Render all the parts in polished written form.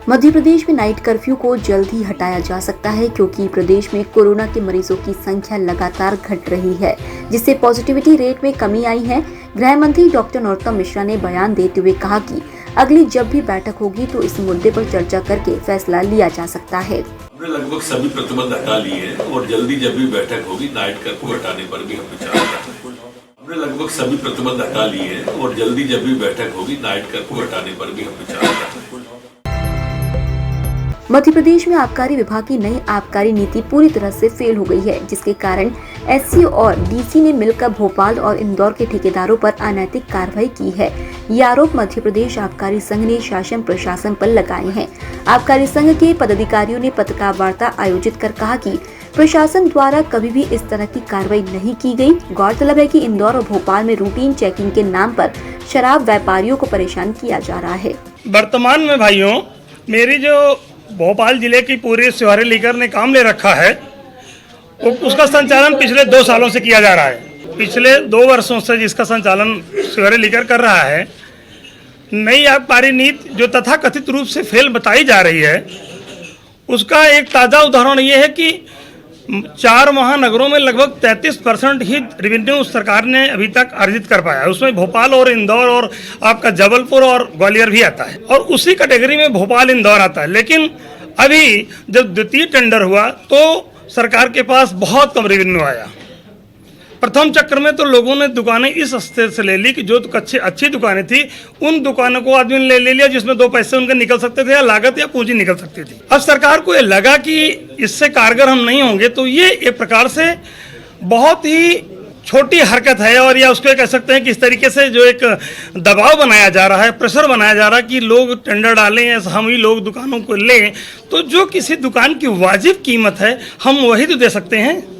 मध्य प्रदेश में night curfew को जल्द ही हटाया जा सकता है क्योंकि प्रदेश में कोरोना के मरीजों की संख्या लगातार घट रही है, जिससे पॉजिटिविटी रेट में कमी आई है। गृह मंत्री डॉक्टर नरोत्तम मिश्रा ने बयान देते हुए कहा कि अगली जब भी बैठक होगी तो इस मुद्दे पर चर्चा करके फैसला लिया जा सकता है। हमने लगभग सभी प्रतिबंध हटा लिए हैं और जल्दी जब भी बैठक होगी नाइट कर्फ्यू हटाने पर भी हम विचार कर रहे हैं। हमने लगभग सभी प्रतिबंध हटा लिए हैं और जल्दी जब भी बैठक होगी नाइट कर्फ्यू हटाने पर भी हम विचार कर रहे हैं। मध्य प्रदेश में आबकारी विभाग की नई आबकारी नीति पूरी तरह से फेल हो गई है, जिसके कारण एससी और डीसी ने मिलकर भोपाल और इंदौर के ठेकेदारों पर अनैतिक कार्रवाई की है। ये आरोप मध्य प्रदेश आबकारी संघ ने शासन प्रशासन पर लगाए हैं। आबकारी संघ के पदाधिकारियों ने पत्रकार वार्ता आयोजित कर कहा कि प्रशासन द्वारा कभी भी इस तरह की कार्रवाई नहीं की गई। गौरतलब है कि इंदौर और भोपाल में रूटीन चेकिंग के नाम पर शराब व्यापारियों को परेशान किया जा रहा है। वर्तमान में भाइयों, मेरी जो भोपाल जिले की पूरी शिवारी लीकर ने काम ले रखा है, उसका संचालन पिछले 2 सालों से किया जा रहा है। पिछले 2 वर्षों से जिसका संचालन शिवारी लीकर कर रहा है, नई आबकारी नीति जो तथाकथित रूप से फेल बताई जा रही है, उसका एक ताज़ा उदाहरण ये है कि 4 महानगरों में लगभग 33% ही रेवेन्यू सरकार ने अभी तक अर्जित कर पाया है। उसमें भोपाल और इंदौर और आपका जबलपुर और ग्वालियर भी आता है और उसी कैटेगरी में भोपाल इंदौर आता है। लेकिन अभी जब द्वितीय टेंडर हुआ तो सरकार के पास बहुत कम रेवेन्यू आया। प्रथम चक्र में तो लोगों ने दुकानें इस स्तर से ले ली कि जो अच्छी दुकानें थी उन दुकानों को आदमी ने ले लिया जिसमें 2 पैसे उनके निकल सकते थे या लागत या पूंजी निकल सकती थी। अब सरकार को ये लगा कि इससे कारगर हम नहीं होंगे, तो ये एक प्रकार से बहुत ही छोटी हरकत है और या उसको कह सकते हैं कि इस तरीके से जो एक दबाव बनाया जा रहा है, प्रेशर बनाया जा रहा है कि लोग टेंडर डालें या हम ही लोग दुकानों को लें, तो जो किसी दुकान की वाजिब कीमत है हम वही तो दे सकते हैं।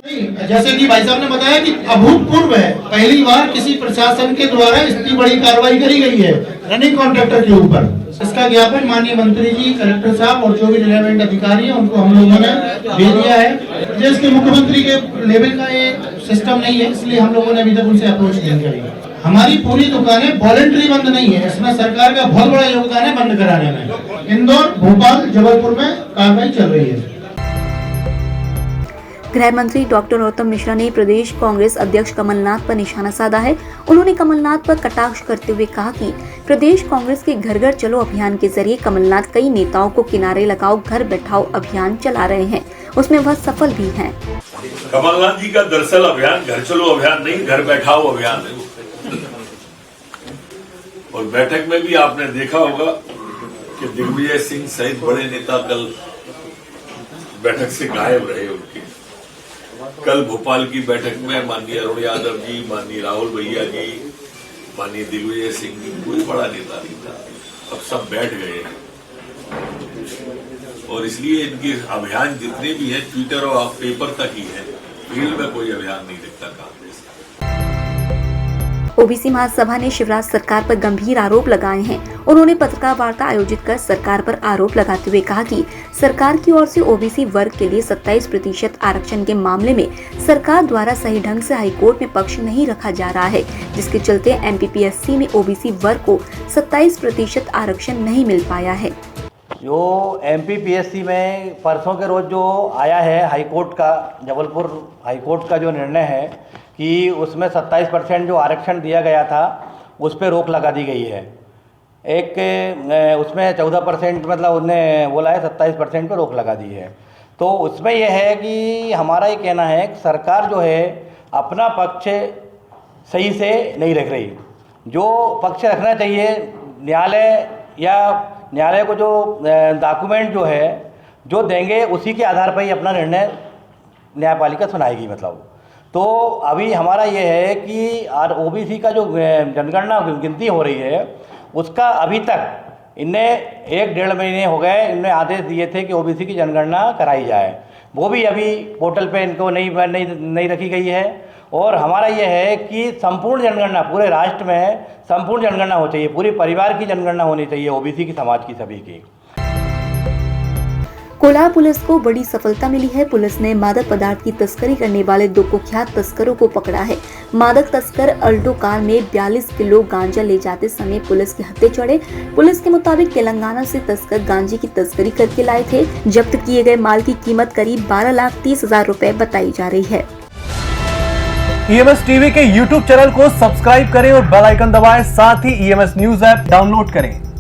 जैसे कि भाई साहब ने बताया कि अभूतपूर्व है, पहली बार किसी प्रशासन के द्वारा इतनी बड़ी कार्रवाई करी गई है रनिंग कॉन्ट्रैक्टर के ऊपर। इसका ज्ञापन माननीय मंत्री जी, कलेक्टर साहब और जो भी रिलेवेंट अधिकारी हैं उनको हम लोगों ने दे दिया है। प्रदेश के मुख्यमंत्री के लेवल का ये सिस्टम नहीं है, इसलिए हम लोगों ने अभी तक उनसे अप्रोच नहीं करी। हमारी पूरी दुकानें वॉलंटरी बंद नहीं है, इसमें सरकार का बहुत बड़ा योगदान है बंद कराने में। इंदौर, भोपाल, जबलपुर में कार्रवाई चल रही है। गृह मंत्री डॉक्टर नरोत्तम मिश्रा ने प्रदेश कांग्रेस अध्यक्ष कमलनाथ पर निशाना साधा है। उन्होंने कमलनाथ पर कटाक्ष करते हुए कहा कि प्रदेश कांग्रेस के घर घर चलो अभियान के जरिए कमलनाथ कई नेताओं को किनारे लगाओ घर बैठाओ अभियान चला रहे हैं, उसमें वह सफल भी हैं। कमलनाथ जी का दरअसल अभियान घर चलो अभियान नहीं, घर बैठाओ अभियान है। और बैठक में भी आपने देखा होगा कि दिग्विजय सिंह सहित बड़े नेता कल बैठक से गायब रहे। उनके कल भोपाल की बैठक में माननीय अरुण यादव जी, माननीय राहुल भैया जी, माननीय दिग्विजय सिंह जी, कोई बड़ा नेता नहीं था। अब सब बैठ गए हैं और इसलिए इनके अभियान जितने भी हैं ट्विटर और पेपर तक ही है, फील्ड में कोई अभियान नहीं दिखता कांग्रेस का। ओबीसी महासभा ने शिवराज सरकार पर गंभीर आरोप लगाए हैं। उन्होंने पत्रकार वार्ता आयोजित कर सरकार पर आरोप लगाते हुए कहा कि सरकार की ओर से ओबीसी वर्ग के लिए 27% आरक्षण के मामले में सरकार द्वारा सही ढंग से हाईकोर्ट में पक्ष नहीं रखा जा रहा है, जिसके चलते एमपीपीएससी में ओबीसी वर्ग को 27% आरक्षण नहीं मिल पाया है। जो एमपीपीएससी में परसों के रोज जो आया है हाईकोर्ट का, जबलपुर हाईकोर्ट का जो निर्णय है कि उसमें 27% जो आरक्षण दिया गया था उस पर रोक लगा दी गई है। एक उसमें 14% मतलब उन्होंने बोला है 27% पर रोक लगा दी है। तो उसमें यह है कि हमारा ये कहना है कि सरकार जो है अपना पक्ष सही से नहीं रख रही। जो पक्ष रखना चाहिए न्यायालय को जो डॉक्यूमेंट जो है जो देंगे उसी के आधार पर ही अपना निर्णय न्यायपालिका सुनाएगी। मतलब तो अभी हमारा ये है कि ओबीसी का जो जनगणना गिनती हो रही है उसका अभी तक इन्हें 1-1.5 महीने हो गए, इनने आदेश दिए थे कि ओबीसी की जनगणना कराई जाए, वो भी अभी पोर्टल पे इनको नहीं रखी गई है। और हमारा ये है कि संपूर्ण जनगणना पूरे राष्ट्र में संपूर्ण जनगणना हो चाहिए, पूरी परिवार की जनगणना होनी चाहिए ओबीसी की, समाज की, सभी की। कोलार पुलिस को बड़ी सफलता मिली है। पुलिस ने मादक पदार्थ की तस्करी करने वाले 2 कुख्यात तस्करों को पकड़ा है। मादक तस्कर अल्टो कार में 42 किलो गांजा ले जाते समय पुलिस के हत्थे चढ़े। पुलिस के मुताबिक तेलंगाना से तस्कर गांजे की तस्करी करके लाए थे। जब्त किए गए माल की कीमत करीब 12,30,000 रुपए बताई जा रही है। EMS टीवी के YouTube चैनल को सब्सक्राइब करें और बेल आइकन दबाएं। साथ ही EMS न्यूज ऐप डाउनलोड करें।